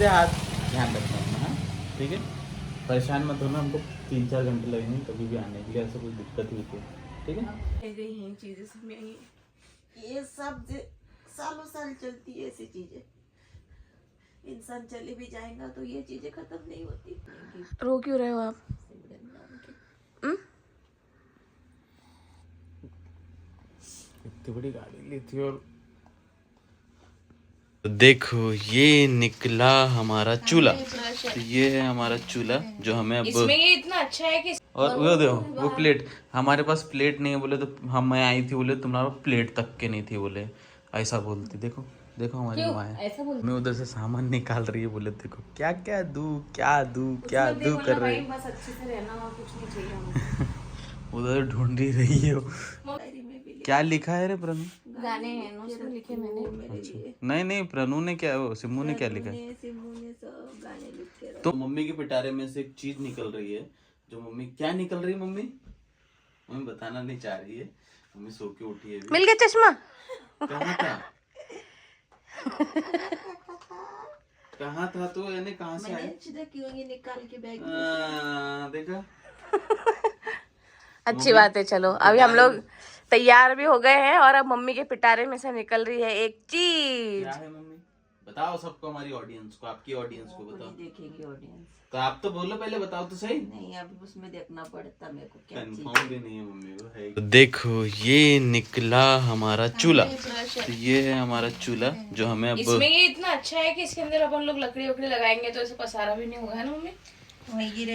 दे हाथ, ध्यान रखना अपना। हाँ ठीक है, परेशान मत होना, हमको 3-4 घंटे लगेंगे कभी भी आने के लिए, ऐसा कोई दिक्कत हुई तो ठीक है। रह गई हैं चीजें सब में, ये सब सालों साल चलती है ऐसी चीजें। इंसान चले भी जाएगा तो ये चीजें खत्म नहीं होती। रो क्यों रहे हो आप? इतनी बड़ी गाड़ी ली थी और देखो ये निकला हमारा चूल्हा। तो ये है हमारा चूल्हा जो हमें अब इसमें ये इतना अच्छा है कि और वो देखो वो प्लेट, हमारे पास प्लेट नहीं है बोले तो हम मैं आई थी बोले तुम्हारा प्लेट तक के नहीं थी बोले, ऐसा बोलती। देखो देखो हमारी माँ है, ऐसा बोल मैं उधर से सामान निकाल रही है बोले देखो क्या क्या दूं क्या दूं क्या दूं कर रही है। बस अच्छे से रहना और कुछ नहीं चाहिए हमें। उधर ढूंढ ही रही है वो। क्या लिखा है रे प्रणु? गाने हैं ना उसमें लिखे मैंने। अच्छा नहीं नहीं, प्रणु ने क्या, वो सिम्मू ने क्या लिखा है? सिम्मू ने सब गाने लिखे। तो मम्मी के पिटारे में से एक चीज निकल रही है, जो मम्मी क्या निकल रही है मम्मी मम्मी बताना नहीं चाह रही है। मम्मी सो के उठी है। मिल गया चश्मा? कहाँ था कहाँ था तो यानी कहाँ से आया? क्यों निकाल के बैग देखा। अच्छी बात है। चलो अभी हम लोग तैयार भी हो गए हैं और अब मम्मी के पिटारे में से निकल रही है एक चीज। क्या है मम्मी? बताओ सबको, हमारी ऑडियंस को, आपकी ऑडियंस को बताओ। देखेगी ऑडियंस तो आप तो बोलो पहले, बताओ तो सही। नहीं अभी उसमें देखना पड़ता मेरे को क्या चीज कंफर्म भी नहीं है मम्मी को है। तो देखो ये निकला हमारा चूल्हा। तो ये है हमारा चूल्हा जो हमें अब इसमें ये इतना अच्छा है कि इसके अंदर अपन लोग लकड़ी वकड़ी लगाएंगे तो ऐसे पसारा भी नहीं होगा, है ना मम्मी?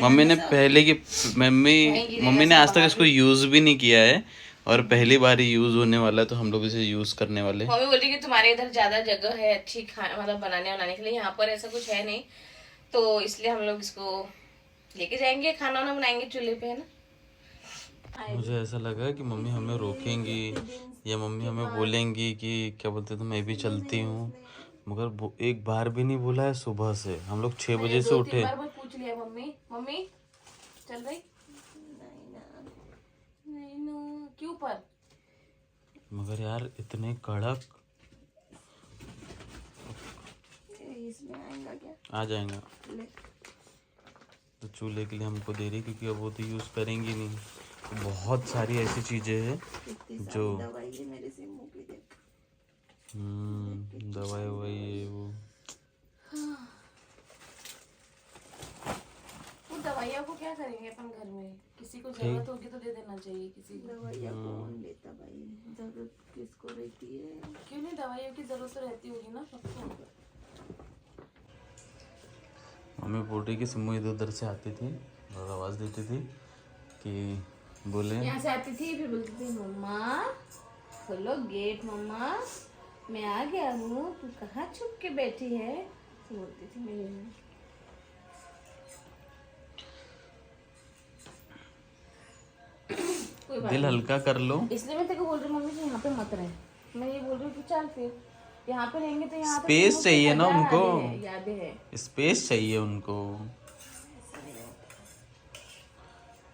मम्मी ने पहले की मम्मी ने आज तक इसको यूज भी नहीं किया है और पहली बार ही यूज होने वाला है, तो हम लोग इसे यूज करने वाले। मम्मी बोल रही कि तुम्हारे इधर ज्यादा जगह है अच्छी खाना मतलब बनाने के लिए, यहाँ पर ऐसा कुछ है नहीं तो इसलिए हम लोग इसको लेके जाएंगे, खाना वाना बनाएंगे चूल्हे पे, है ना? मुझे ऐसा लगा कि मम्मी हमें रोकेंगी या मम्मी हमें बोलेंगी कि क्या बोलते थे मैं भी चलती हूँ, मगर एक बार भी नहीं बोला है। सुबह से हम लोग 6 बजे से उठे। पूछ लिया मम्मी, मम्मी चल रही नहीं ना क्यों पर, मगर यार इतने कड़क इसमें आएगा क्या? आ जाएगा। तो चूल्हे के लिए हमको दे रही क्योंकि अब वो तो यूज़ करेंगी नहीं। तो बहुत सारी ऐसी चीज़ें हैं जो दवाई ववाई ये वो दवाइयाँ को क्या करेंगे अपन घर में, किसी को जरूरत होगी तो दे देना चाहिए किसी को। दवाइयाँ कौन लेता भाई, जरूरत किसको रहती है? क्यों नहीं, दवाइयों की जरूरत तो रहती होगी ना सबको। मम्मी बोल रही कि सिम्मू इधर उधर से आती थी और आवाज़ देती थी कि बोले यहाँ से आती थी फिर बोलती थी मम्मा खोलो गेट, मम्मा मैं आ गया हूँ, तू कहाँ छुप के बैठी है, तो बोलती थी मेरे में। दिल हल्का कर लो। इसलिए मैं तेरे को बोल रही हूँ मम्मी जी यहाँ पे मत रहे, मैं ये बोल रही हूँ कि चल फिर यहाँ पे रहेंगे तो यहाँ स्पेस चाहिए ना उनको, यादें है, स्पेस चाहिए उनको।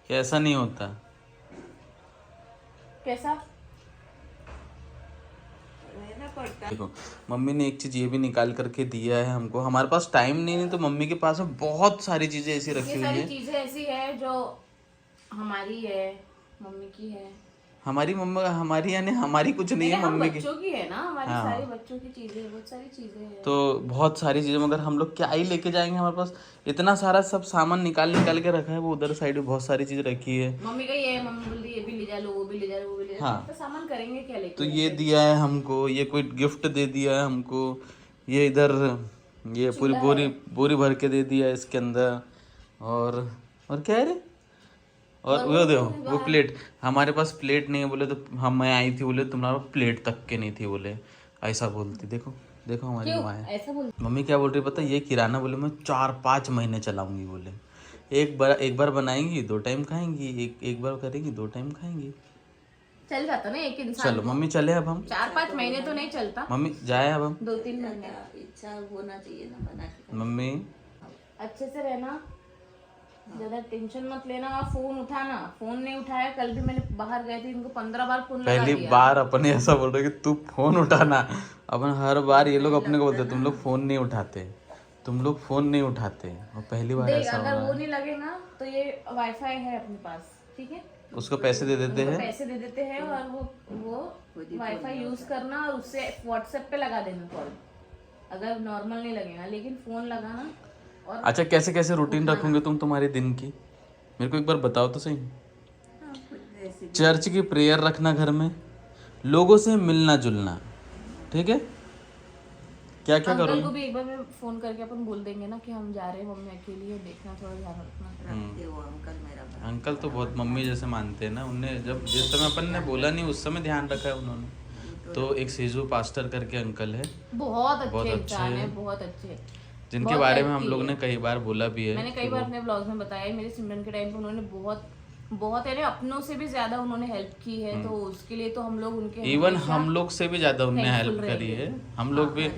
क्या ऐसा नहीं होता? कैसा रहना पड़ता। देखो मम्मी ने एक चीज ये भी निकाल करके दिया है हमको, हमारे पास टाइम नहीं तो मम्मी के पास में बहुत सारी चीजें ऐसी रखी हुई है। चीजें ऐसी है जो हमारी है, मम्मी की है। हमारी मम्मा हमारी यानी हमारी कुछ नहीं है, मम्मी की। बच्चों की है ना, हमारी हाँ। सारी बच्चों की चीजें, बहुत सारी चीजें हैं। तो बहुत सारी चीजें, मगर हम लोग क्या ही लेके जाएंगे, हमारे पास इतना सारा सब सामान निकाल के रखा है। वो उधर साइड में बहुत सारी चीजें रखी है। मम्मी का ये है, मम्मी बोल रही है ये भी ले जा लो, वो भी ले जा लो, वो भी ले जा लो। हाँ। तो सामान करेंगे क्या लेके? तो ये दिया है हमको, ये कोई गिफ्ट दे दिया है हमको, ये इधर ये पूरी बोरी बोरी भर के दे दिया है इसके अंदर। और क्या है रे, और वो देखो वो प्लेट, हमारे पास प्लेट नहीं है बोले तो हम मैं आई थी बोले तुम्हारा प्लेट तक के नहीं थी बोले, ऐसा बोलती। देखो देखो हमारी माँ है। ऐसा बोल। मम्मी क्या बोल रही पता, ये किराना बोले मैं 4-5 महीने चलाऊंगी बोले, एक बार बनाएंगी 2 टाइम खाएंगी, एक बार करेंगी 2 टाइम खाएंगी। चल जाता ना एक इंसान। चलो मम्मी चले अब हम। 4-5 महीने तो नहीं चलता, मम्मी जाए अब हम। 2-3 महीने इच्छा होना चाहिए ना बना के। मम्मी अच्छे से रहना, ज्यादा टेंशन मत लेना और फोन उठाना। फोन नहीं उठाया, कल भी मैंने बाहर गए थे, इनको 15 बार फोन लगा पहली दिया। बार अपने ऐसा बोल रहे कि तू फोन उठाना, अपन हर बार ये लोग अपने को बोलते तुम लोग फोन नहीं उठाते, तुम लोग फोन नहीं उठाते और पहली बार देख ऐसा हो अगर रहा वो है। नहीं लगेगा तो ये वाईफाई है अपने पास, ठीक है, उसको पैसे दे देते उनको हैं। पैसे दे देते हैं और वो वाईफाई यूज करना और उससे व्हाट्सएप पे लगा देना कॉल, अगर नॉर्मल नहीं लगेगा, लेकिन फोन लगाना। और अच्छा कैसे कैसे रूटीन रखोगे तुम तुम्हारे दिन की, मेरे को एक बार बताओ तो सही। चर्च की प्रेयर रखना घर में, लोगों से मिलना जुलना, ठीक है। क्या क्या अंकल करोगे? को भी एक बार मैं फोन करके अपन बोल देंगे ना कि हम जा रहे हैं, मम्मी अकेली है, देखना थोड़ा ध्यान रखना। रखते हो अंकल मेरा अंकल तो बहुत मम्मी जैसे मानते हैं ना, उनने जब जिस समय अपन ने बोला नहीं उस समय ध्यान रखा है उन्होंने। तो एक सीजू पास्टर करके अंकल है, बहुत बहुत अच्छे अच्छे इंसान है, हैं। बहुत अच्छे, जिनके बहुत बारे में help हम की लोग है। ने कई बार बोला भी है मैंने कई कि बार वो अपने ब्लॉग्स में बताया है, मेरे सिमरन के टाइम पे उन्होंने बहुत बहुत है, अपनों से भी ज्यादा उन्होंने हेल्प की है, तो उसके लिए तो हम लोग उनके इवन हमेशा हम लोग से भी ज़्यादा उनने thankful हेल्प करी रहेंगे। है। हम लोग भी,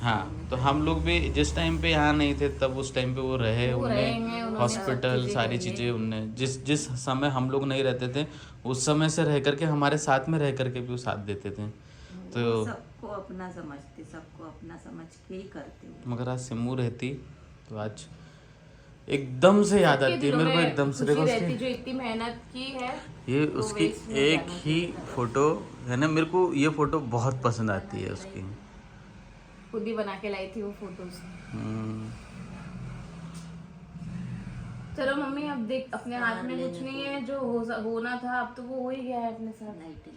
हाँ, तो हम लोग भी जिस टाइम पे यहाँ नहीं थे तब उस टाइम पे वो रहे, वो उनने रहेंगे, उन्होंने हॉस्पिटल सारी चीज़ें उनने जिस जिस समय हम लोग नहीं रहते थे उस समय से रह करके हमारे साथ में रह करके भी वो साथ देते थे। तो सबको अपना समझते, सबको अपना समझ के ही करते हो। मगर आज सिमू रहती तो आज एकदम से याद सबके आती है दिलों मेरे को, में एकदम से। खुशी देखो रहती, उसकी जो इतनी मेहनत की है ये वो उसकी waste नहीं एक जाना ही चाहिए। फोटो है ना, मेरे को ये फोटो बहुत पसंद आती है उसकी। खुद ही बना के लाई थी वो फोटोज। हम्म, चलो मम्मी, अब देख अपने हाथ में कुछ नहीं है, जो होना था अब तो वो हो ही गया है अपने साथ।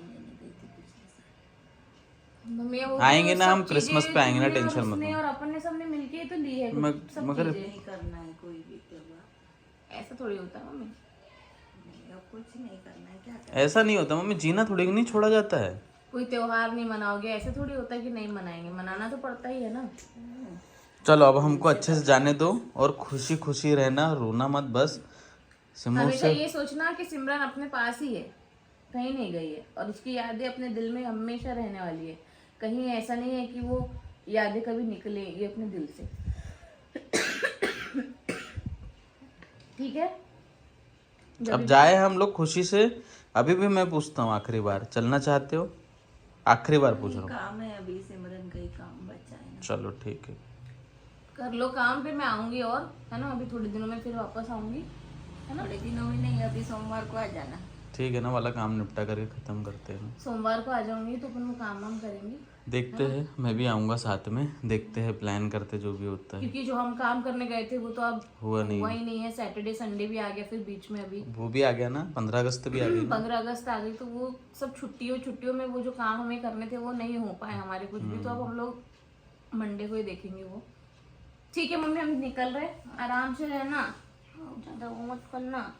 मम्मी वो आएंगे जो ना सब हम क्रिसमस चीजें पे आएंगे ना, तुमने और टेंशन मत उसने लो। और अपन ने सबने मिलके ही तो ली है सब मगर चीजें। नहीं करना है कोई भी त्योहार, ऐसा थोड़ी होता है मम्मी। नहीं, अब कुछ नहीं करना है, क्या ऐसा नहीं होता मम्मी, जीना थोड़ी नहीं छोड़ा जाता है। कोई त्योहार नहीं मनाओगे, ऐसे थोड़ी होता है कि नहीं मनाएंगे, मनाना तो पड़ता ही है ना। चलो अब हमको अच्छे से जाने दो और खुशी खुशी रहना, रोना मत बस। सिमू हमेशा से ये सोचना कि सिमरन अपने पास ही है, कहीं नहीं गई है, और उसकी यादें अपने दिल में हमेशा रहने वाली है। कहीं ऐसा नहीं है कि वो यादें कभी निकलेंगी अपने दिल से। ठीक है, अब जाए हम लोग खुशी से। अभी भी मैं पूछता हूँ आखिरी बार, चलना चाहते हो? आखिरी बार पूछ रहा हूँ। काम है अभी, सिमरन का ही काम बचा है ना। चलो ठीक है। कर लो काम, पे मैं आऊंगी, और है ना अभी थोड़े दिनों में फिर वापस आऊंगी, है ना। थोड़े दिनों में नहीं, अभी सोमवार को आ जाना। ठीक है ना, वाला काम निपटा करके खत्म करते हैं। सोमवार को आ जाऊंगी तो अपन वो काम वाम करेंगे, देखते हैं, मैं भी आऊँगा साथ में, देखते हैं प्लान करते जो भी होता है। क्योंकि जो हम काम करने गए थे वो तो अब हुआ नहीं, हुआ ही नहीं है। सैटरडे संडे भी आ गया फिर बीच में, अभी वो भी आ गया ना, 15 अगस्त भी आ गई। 15 अगस्त आ गई, तो वो सब छुट्टियों में वो जो काम हमें करने थे वो नहीं हो पाए हमारे कुछ भी, तो अब हम लोग मंडे को ही देखेंगे वो। ठीक है मम्मी, हम निकल रहे, आराम से रहना, ज्यादा वो मत करना,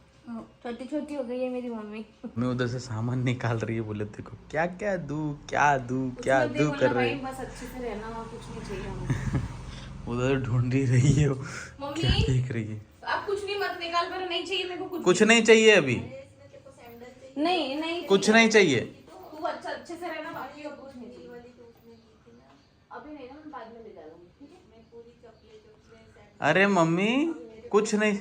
छोटी छोटी हो गई है मेरी मम्मी। मैं उधर से सामान निकाल रही है, बोले देखो क्या क्या दूं क्या दूं क्या उसमें दूं देखो कर ना रही भाई, बस अच्छे से रहना और कुछ नहीं चाहिए हमें। उधर ढूंढ ही रही है वो, क्या मम्मी देख रही है। आप कुछ नहीं मत निकाल कर, नहीं चाहिए मेरे को कुछ नहीं चाहिए अभी, नहीं नहीं कुछ नहीं चाहिए। तू अच्छा अच्छे से रहना, बाकी अब कुछ नहीं चाहिए। अभी नहीं ना, मैं बाद में ले जाऊंगी, ठीक है। मैं पूरी चॉकलेट अरे मम्मी कुछ नहीं,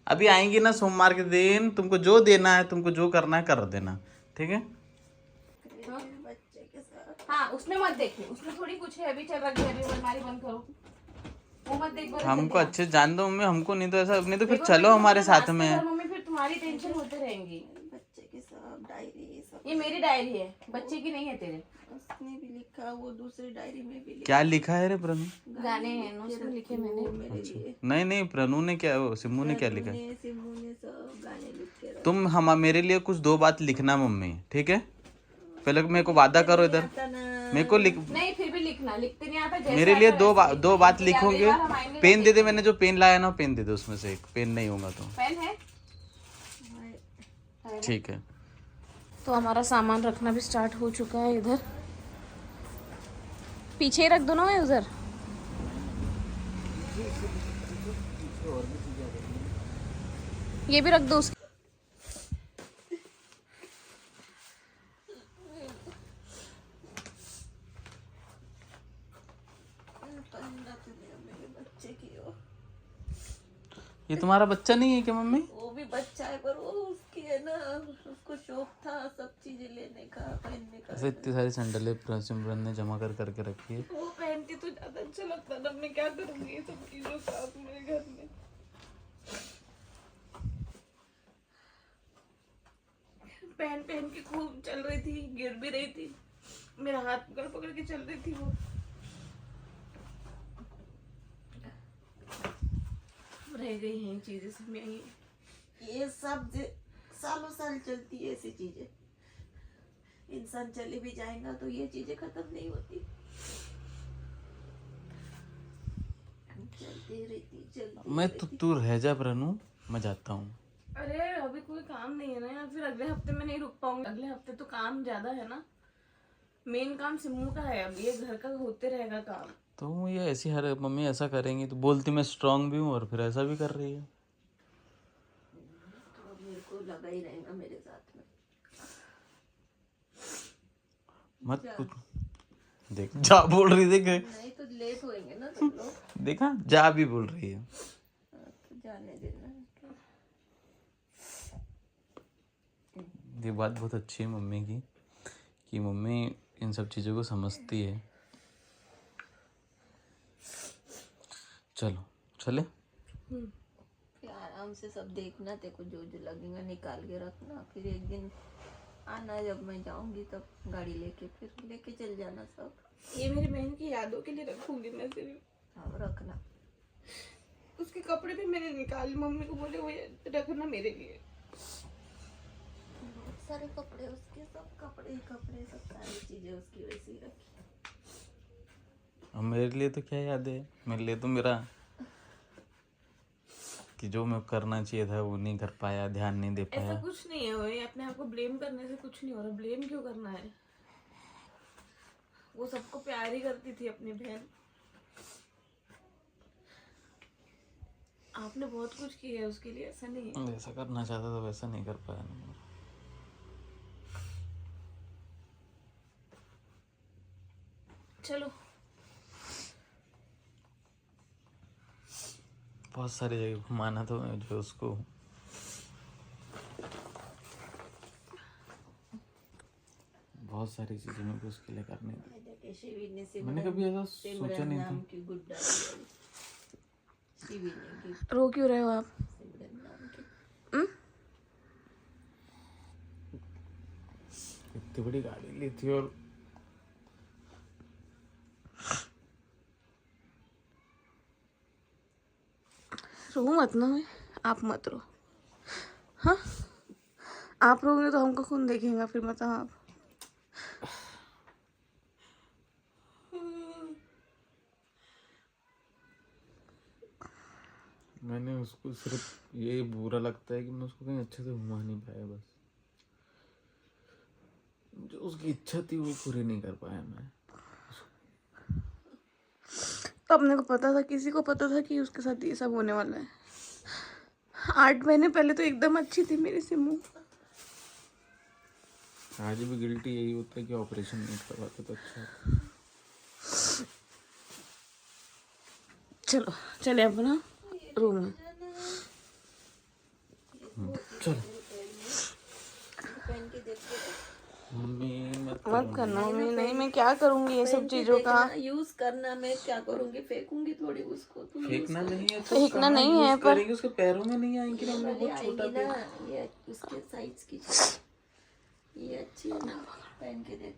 अभी आएंगी ना सोमवार के दिन, तुमको जो देना है, तुमको जो करना है कर देना, ठीक है। हाँ उसमें मत देखिए, उसमें थोड़ी कुछ है, अभी चल रखी है, अभी अलमारी बंद करो, वो मत देख। हमको अच्छे से जान दो मम्मी, हमको नहीं तो ऐसा, नहीं तो फिर चलो हमारे साथ में। मम्मी फिर तुम्हारी टेंशन होते रहेंगी। बच्चे के सब डायरी सब ये मेरी डायरी है, बच्चे की नहीं है तेरे। उसने भी लिखा, वो दूसरी डायरी में भी लिखा। क्या लिखा है रे प्रणु? गाने हैं ना उसमें लिखे मैंने। मेरे लिए नहीं नहीं, प्रणु ने क्या, वो सिमू ने क्या लिखा है? सिमू ने सब गाने लिख के रखा। तुम हम मेरे लिए कुछ 2 बात लिखना मम्मी, ठीक है। पहले मेरे को वादा करो इधर, मेरे को लिख, नहीं फिर भी लिखना, लिखते नहीं आता, जैसे मेरे लिए आता वैसे दो लिखना। बात अगली लिखोगे। बार हम आएंगे पेन तो दे दे, मैंने जो पेन लाया ना पेन दे दे, उसमें से एक पेन नहीं होगा तो पेन है। ठीक है। तो हमारा सामान रखना भी स्टार्ट हो चुका है, इधर पीछे ही रख दो ना, मैं उधर। ये भी रख दो उसके। मेरे बच्चे की हो, ये तुम्हारा बच्चा नहीं है क्या मम्मी? वो भी बच्चा है पर वो उसकी है ना उसको शौक था सब चीजें लेने का पहनने का। ऐसे इतनी सारी सैंडलें सिमरन ने जमा कर करके रखी है। वो पहनती तो ज्यादा अच्छा लगता था, मैं क्या करूंगी ये सब चीजों का अब मेरे घर में। पहन पहन के खूब चल रही थी, गिर भी रही थी, मेरा हाथ पकड़ पकड़ के चल रही थी वो। रह गई हैं चीजें सब यही, ये सब सालों साल चलती है ऐसी चीजें। इंसान चले भी जाएगा तो ये चीजें खत्म नहीं होती, चलती रहती। मैं तो तू रह जा प्रनु, मैं जाता हूँ। अरे अभी कोई काम नहीं है ना यार, फिर अगले हफ्ते में नहीं रुक पाऊंगी। अगले हफ्ते तो काम ज्यादा है ना, मेन काम सिमू का है, अब ये घर का होते रहेगा काम। तो ये ऐसी हर मम्मी ऐसा करेंगी तो बोलती मैं स्ट्रांग भी हूँ और फिर ऐसा भी कर रही है। तो अब मेरे को लगा ही रहेगा मेरे साथ में। मत कुछ देख जा बोल रही, देख नहीं तो लेट होएंगे ना तुम लोग। देखा जा भी बोल रही है। तो जाने देना। ये बात बहुत अच्छी है मम्मी की कि मम्मी इन सब चीज़ों को समझती है। चलो चले। फिर आराम से सब देखना, तेरे को जो जो लगेगा निकाल के रखना, फिर एक दिन आना जब मैं जाऊंगी तब गाड़ी लेके फिर लेके चल जाना सब। ये मेरी बहन की यादों के लिए रखूंगी मैं सिर्फ। हाँ रखना। उसके कपड़े भी मैंने निकाले, मम्मी को बोले वो रखना मेरे लिए। बहुत सारे कपड़े उसके, सब कपड़े सब सारी चीजें उसकी वैसी ही रखी। अब मेरे लिए तो क्या याद है, मेरे लिए तो मेरा कि जो मैं करना चाहिए था वो नहीं कर पाया, ध्यान नहीं दे पाया। ऐसा कुछ नहीं है भाई, अपने आप को ब्लेम करने से कुछ नहीं हो रहा। ब्लेम क्यों करना है? वो सबको प्यार ही करती थी अपनी बहन। आपने बहुत कुछ किया है उसके लिए, ऐसा नहीं है। जैसा करना चाहता था वैसा नहीं कर पाया ना। चलो बहुत सारी जगह घुमाना तो जो उसको बहुत सारी चीजें मेरे को उसके लिए करनी थी। मैंने कभी ऐसा सोचा नहीं था। रो क्यों रहे हो आप? इतनी बड़ी गाड़ी ली थी और रो मत ना, आप मत रो। हाँ आप रोगे तो हमको कौन देखेगा फिर, मतलब आप। मैंने उसको सिर्फ ये बुरा लगता है कि मैं उसको कहीं अच्छे से घुमा नहीं पाया, बस जो उसकी इच्छा थी वो पूरी नहीं कर पाया मैं। तो अपने को पता था, किसी को पता था कि उसके साथ ये सब होने वाला है। 8 महीने पहले तो एकदम अच्छी थी मेरी सिमू। आज भी गिल्टी यही होता है कि ऑपरेशन नहीं करवाते तो अच्छा होता। चलो चले अपना रूम में। चल मम्मी मत करना मम्मी, नहीं मैं क्या करूंगी ये सब चीजों का यूज करना, मैं क्या करूंगी? फेंकूंगी थोड़ी उसको। तुम फेंकना नहीं है तो फेंकना नहीं है पर करेंगे, उसके पैरों में नहीं आएंगी ना, हम लोग बहुत छोटा आएगी ना, ये उसके साइज की ये अच्छी है ना, पहन के देख।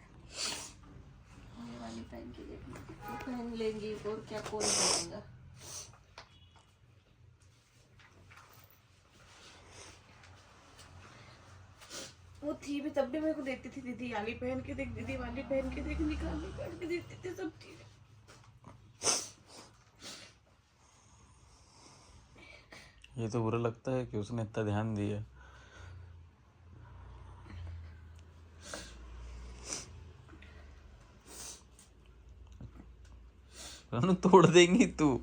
ये वाली पहन के देख, पहन लेंगी और क्या, कौन पहनेगा? वो थी भी तब भी मेरे को देती थी, दीदी वाली पहन के देख, दीदी वाली पहन के देख, निकाल के देती थी सब चीजें। ये तो बुरा लगता है कि उसने इतना ध्यान दिया। प्रनु तोड़ देंगी तू।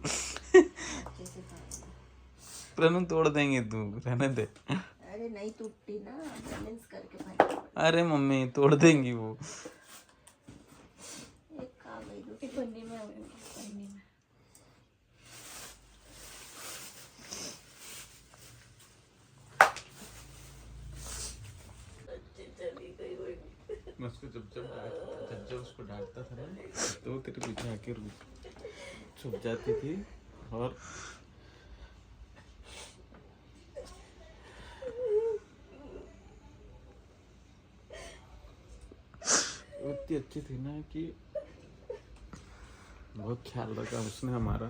प्रनु तोड़ देंगी तू, रहने दे। अरे नहीं टूटती ना, बैलेंस करके पहनना। अरे मम्मी तोड़ देंगी वो। एक खा गई दूसरी। पन्नी में पन्नी में जब उसको डांटता था ना तो वो तेरे पीछे आके छुप जाती थी और इतनी अच्छी थी ना कि बहुत ख्याल रखा उसने हमारा।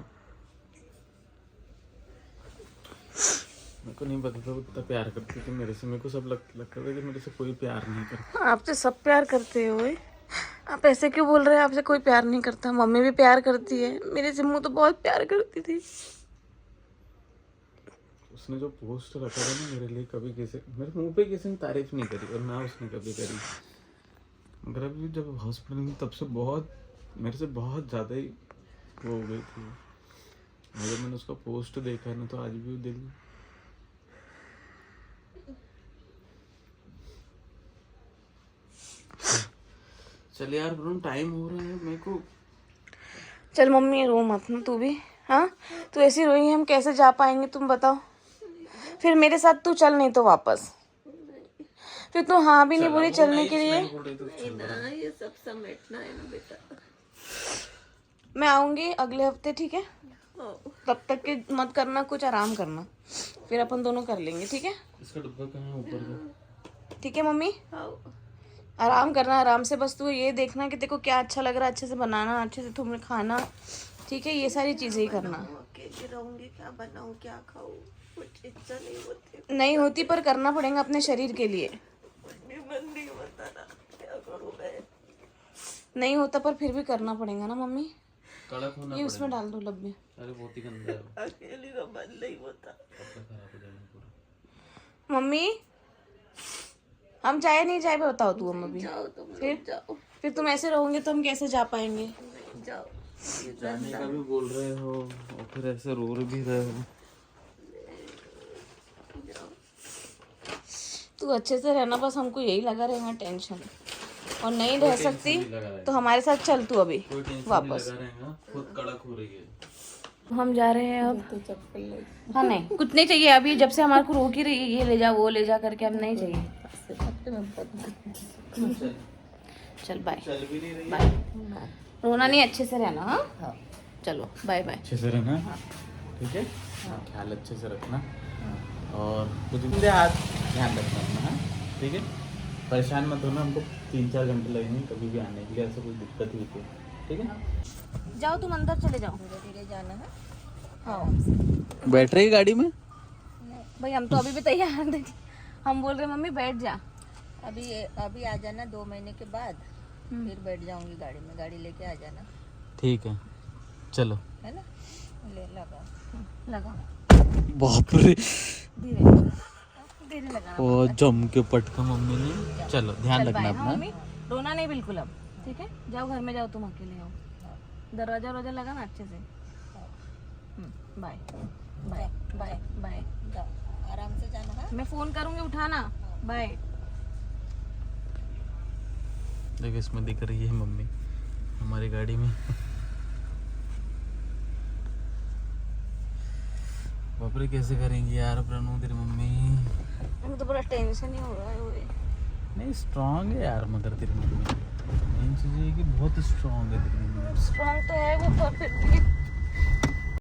मेरे को नहीं पता था वो इतना प्यार करती थी मेरे से। मेरे को सब लगता था कि मेरे से कोई प्यार नहीं करता। आपसे सब प्यार करते हो, आप ऐसे क्यों बोल रहे हैं? आपसे कोई प्यार नहीं करता। मम्मी भी प्यार करती है। मेरे जिम्मू तो बहुत प्यार करती थी। उसने जो पोस्ट रखा था ना मेरे लिए, कभी किसी मेरे मुंह पे किसी ने तारीफ नहीं करी और ना उसने कभी करी। मगर अभी जब हॉस्पिटल में तब से बहुत मेरे से बहुत ज़्यादा ही वो हो गई थी। और जब मैंने उसका पोस्ट देखा ना तो आज भी वो दिल चल यार ब्रो, टाइम हो रहा है मेरे को। चल मम्मी रो मत ना तू भी। हाँ तू ऐसी रोई, हम कैसे जा पाएंगे तुम बताओ? फिर मेरे साथ तू चल, नहीं तो वापस। फिर तू हाँ भी नहीं बोली चलने के लिए। ना ये सब समेटना है ना बेटा। मैं आऊंगी अगले हफ्ते, ठीक है? तब तक के मत करना कुछ, आराम करना, फिर अपन दोनों कर लेंगे, ठीक है? इसका डब्बा कहाँ है ऊपर का? ठीक है मम्मी, आराम करना आराम से। बस तू ये देखना कि देखो क्या अच्छा लग रहा है, अच्छे से बनाना, अच्छे से तुम्हें खाना, ठीक है? ये सारी चीजें ही करना। अकेले रहूंगी, क्या बनाऊं क्या खाऊं, कुछ इच्छा नहीं होती। नहीं होती पर करना पड़ेगा अपने शरीर के लिए। मन नहीं होता ना, क्या करूं मैं? नहीं होता पर फिर भी करना पड़ेगा ना मम्मी। कड़क होना ये उसमें डाल दो डब्बे। अरे बहुत ही गंदा है वो। अकेले का मन नहीं होता। कपड़ा खराब हो जाएगा पूरा। मम्मी हम जाए नहीं जाए बताओ तू हम अभी। जाओ तुम लोग, फिर जाओ फिर तुम ऐसे रहोगे तो हम कैसे जा पाएंगे? जाओ। जाने का भी बोल रहे हो और फिर ऐसे रो भी रहे हो। तू अच्छे से रहना, बस हमको यही लगा रहेगा टेंशन, और नहीं रह सकती तो हमारे साथ चल तू अभी कोई टेंशन वापस। नहीं लगा रहेगा, खुद कड़क हो रही है। हम जा रहे हैं अब। हाँ नहीं कुछ नहीं चाहिए अभी, जब से हमारे को रोक ही रही है, ये ले जा वो ले जा करके, अब नहीं चाहिए। चल बाय चल भी नहीं रही है। बाय। रोना नहीं, अच्छे से रहना। हाँ चलो बाय बाय। अच्छे से रहना, ठीक है? ख्याल अच्छे से रखना और कुछ ध्यान रखना अपना, हाँ ठीक है? परेशान मत होना, हमको 3-4 घंटे लगेंगे कभी भी आने के लिए, ऐसा कोई दिक्कत हुई तो, ठीक है? जाओ तुम अंदर चले जाओ। धीरे धीरे जाना है। हाँ बैठ रही गाड़ी में? भाई हम तो अभी भी तैयार थे, हम बोल रहे मम्मी बैठ जा। अभी आ जाना 2 महीने के बाद, फिर बैठ जाऊंगी गाड़ी में, गाड़ी लेके आ जाना, ठीक है चलो। है ना? ले लगा लगा बाप रे, धीरे धीरे लगा। बहुत जम के पटका मम्मी ने। चलो ध्यान चल रखना बाय। हाँ अपना। मम्मी रोना नहीं बिल्कुल अब, ठीक है? जाओ घर में जाओ, तुम अकेले आओ, दरवाजा वरवाजा लगा ना अच्छे से। Bye bye bye bye. जाओ, आराम से जाना है। मैं फोन करूंगी, उठाना। बाय। देखो इसमें दिख रही है मम्मी हमारी गाड़ी में। बाप रे कैसे करेंगी यार प्रणू तेरी मम्मी? मुझे तो बड़ा टेंशन ही हो रहा है। ओए नहीं स्ट्रांग है यार मगर तेरी मम्मी, मेन चीज़ ये कि बहुत स्ट्रांग है तेरी मम्मी। स्ट्रॉन्ग तो है वो, पर फिर भी